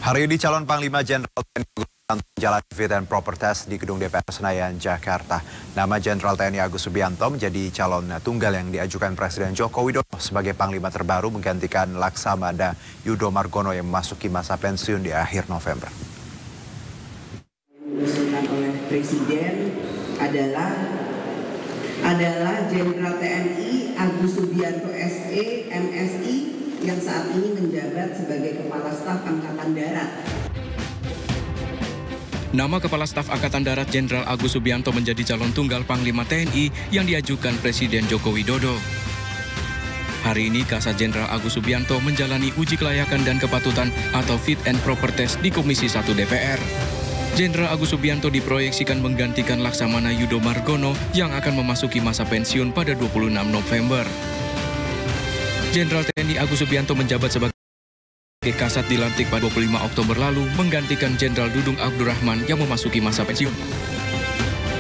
Hari ini calon Panglima Jenderal TNI Agus Subianto menjalani fit and proper test di Gedung DPR Senayan, Jakarta. Nama Jenderal TNI Agus Subianto menjadi calon tunggal yang diajukan Presiden Joko Widodo sebagai Panglima terbaru menggantikan Laksamana Yudo Margono yang memasuki masa pensiun di akhir November. Diusulkan oleh Presiden adalah Jenderal TNI Agus Subianto SE MSI yang saat ini menjabat sebagai Kepala Staf Angkatan Darat. Nama Kepala Staf Angkatan Darat Jenderal Agus Subianto menjadi calon tunggal Panglima TNI yang diajukan Presiden Joko Widodo. Hari ini Kasat Jenderal Agus Subianto menjalani uji kelayakan dan kepatutan atau fit and proper test di Komisi 1 DPR. Jenderal Agus Subianto diproyeksikan menggantikan Laksamana Yudo Margono yang akan memasuki masa pensiun pada 26 November. Jenderal TNI Agus Subianto menjabat sebagai Kasat dilantik pada 25 Oktober lalu menggantikan Jenderal Dudung Abdurrahman yang memasuki masa pensiun.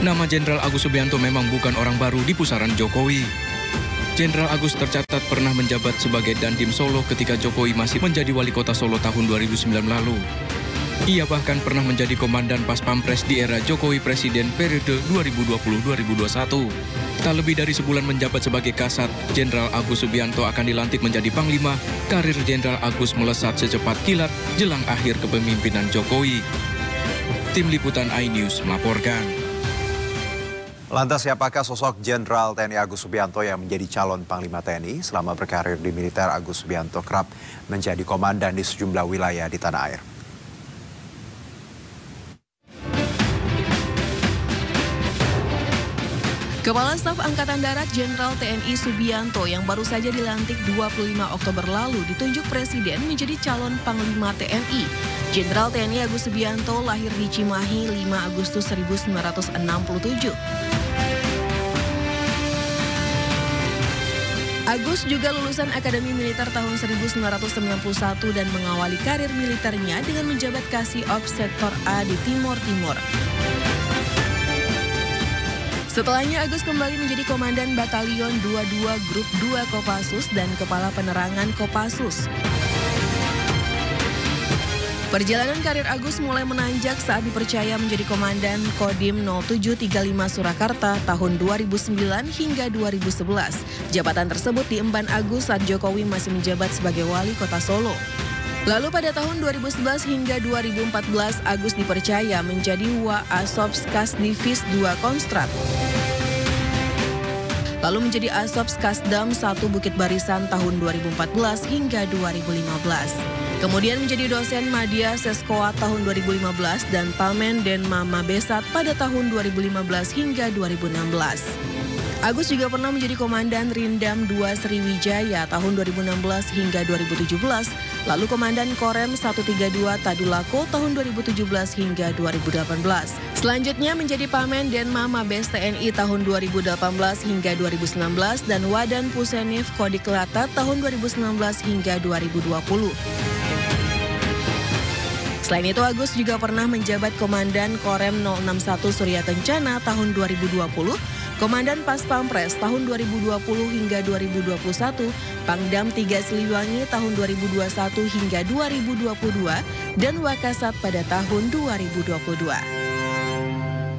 Nama Jenderal Agus Subianto memang bukan orang baru di pusaran Jokowi. Jenderal Agus tercatat pernah menjabat sebagai Dandim Solo ketika Jokowi masih menjadi wali kota Solo tahun 2009 lalu. Ia bahkan pernah menjadi Komandan Pas Pampres di era Jokowi Presiden periode 2020-2021. Tak lebih dari sebulan menjabat sebagai Kasat, Jenderal Agus Subianto akan dilantik menjadi Panglima. Karir Jenderal Agus melesat secepat kilat jelang akhir kepemimpinan Jokowi. Tim Liputan iNews melaporkan. Lantas siapakah sosok Jenderal TNI Agus Subianto yang menjadi calon Panglima TNI? Selama berkarir di militer, Agus Subianto kerap menjadi komandan di sejumlah wilayah di tanah air. Kepala Staf Angkatan Darat Jenderal TNI Subianto yang baru saja dilantik 25 Oktober lalu ditunjuk Presiden menjadi calon Panglima TNI. Jenderal TNI Agus Subianto lahir di Cimahi 5 Agustus 1967. Agus juga lulusan Akademi Militer tahun 1991 dan mengawali karir militernya dengan menjabat Kasih Ops Sektor A di Timur Timur. Setelahnya Agus kembali menjadi Komandan Batalion 22 Grup 2 Kopassus dan Kepala Penerangan Kopassus. Perjalanan karir Agus mulai menanjak saat dipercaya menjadi Komandan Kodim 0735 Surakarta tahun 2009 hingga 2011. Jabatan tersebut diemban Agus saat Jokowi masih menjabat sebagai Wali Kota Solo. Lalu pada tahun 2011 hingga 2014, Agus dipercaya menjadi Wa-Asops Kasdivis 2 Konstrat. Lalu menjadi Asops Kasdam 1 Bukit Barisan tahun 2014 hingga 2015. Kemudian menjadi dosen Madya Seskoa tahun 2015 dan Pamen Denma Mabesat pada tahun 2015 hingga 2016. Agus juga pernah menjadi Komandan Rindam 2 Sriwijaya tahun 2016 hingga 2017, lalu Komandan Korem 132 Tadulako tahun 2017 hingga 2018. Selanjutnya menjadi Pamen Denma Mabes TNI tahun 2018 hingga 2019 dan Wadan Pusenif Kodiklata tahun 2019 hingga 2020. Selain itu, Agus juga pernah menjabat Komandan Korem 061 Surya Kencana tahun 2020, Komandan Pas Pampres tahun 2020 hingga 2021, Pangdam 3 Siliwangi tahun 2021 hingga 2022, dan Wakasat pada tahun 2022.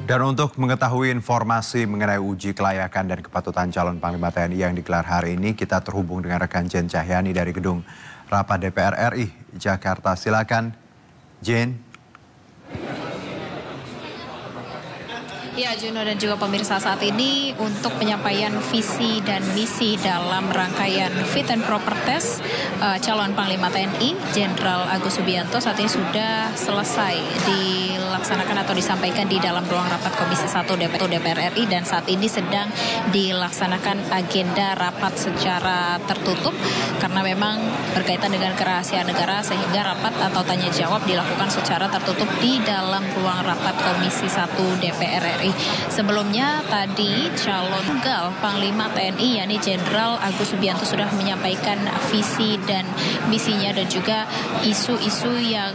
Dan untuk mengetahui informasi mengenai uji kelayakan dan kepatutan calon Panglima TNI yang digelar hari ini, kita terhubung dengan rekan Jen Cahyani dari Gedung Rapat DPR RI, Jakarta. Silakan, Jen. Ya, Juno dan juga pemirsa, saat ini untuk penyampaian visi dan misi dalam rangkaian fit and proper test calon Panglima TNI Jenderal Agus Subianto saat ini sudah selesai dilaksanakan atau disampaikan di dalam ruang rapat Komisi 1 DPR RI, dan saat ini sedang dilaksanakan agenda rapat secara tertutup karena memang berkaitan dengan kerahasiaan negara, sehingga rapat atau tanya jawab dilakukan secara tertutup di dalam ruang rapat Komisi 1 DPR RI. RI. Sebelumnya tadi calon tunggal Panglima TNI yakni Jenderal Agus Subianto sudah menyampaikan visi dan misinya dan juga isu-isu yang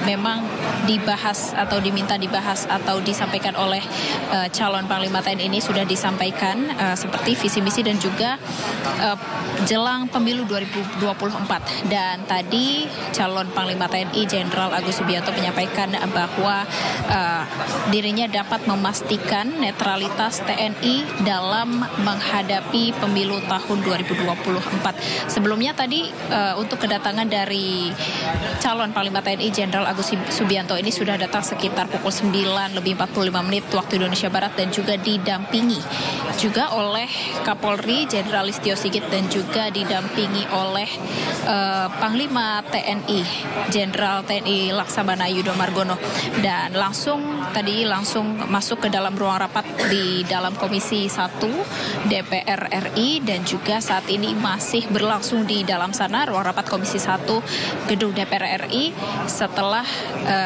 memang dibahas atau diminta dibahas atau disampaikan oleh calon Panglima TNI ini sudah disampaikan seperti visi misi dan juga jelang pemilu 2024. Dan tadi calon Panglima TNI Jenderal Agus Subianto menyampaikan bahwa dirinya dapat memastikan netralitas TNI dalam menghadapi pemilu tahun 2024. Sebelumnya tadi untuk kedatangan dari calon Panglima TNI Jenderal Agus Subianto ini sudah datang sekitar pukul 9:45 waktu Indonesia Barat dan juga didampingi juga oleh Kapolri Jenderal Listio Sigit dan juga didampingi oleh Panglima TNI Jenderal TNI Laksamana Yudo Margono, dan langsung masuk ke dalam ruang rapat di dalam Komisi 1 DPR RI dan juga saat ini masih berlangsung di dalam sana ruang rapat Komisi 1 gedung DPR RI. Setelah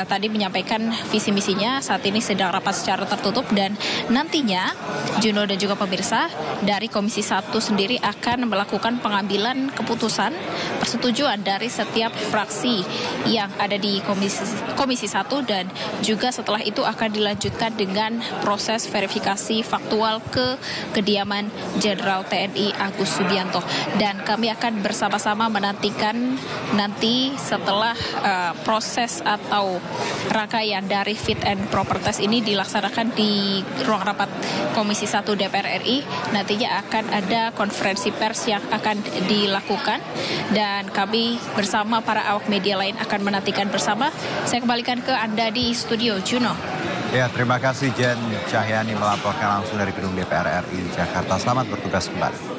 tadi menyampaikan visi misinya, saat ini sedang rapat secara tertutup dan nantinya Juno dan juga pemirsa dari Komisi 1 sendiri akan melakukan pengambilan keputusan persetujuan dari setiap fraksi yang ada di Komisi 1 dan juga setelah itu akan dilanjutkan dengan proses verifikasi faktual ke kediaman Jenderal TNI Agus Subianto, dan kami akan bersama-sama menantikan nanti setelah proses atau rangkaian dari fit and proper test ini dilaksanakan di ruang rapat Komisi 1 DPR RI, nantinya akan ada konferensi pers yang akan dilakukan dan kami bersama para awak media lain akan menantikan bersama. Saya kembalikan ke Anda di studio, Juno. Ya, terima kasih Jen Cahyani melaporkan langsung dari gedung DPR RI Jakarta. Selamat bertugas kembali.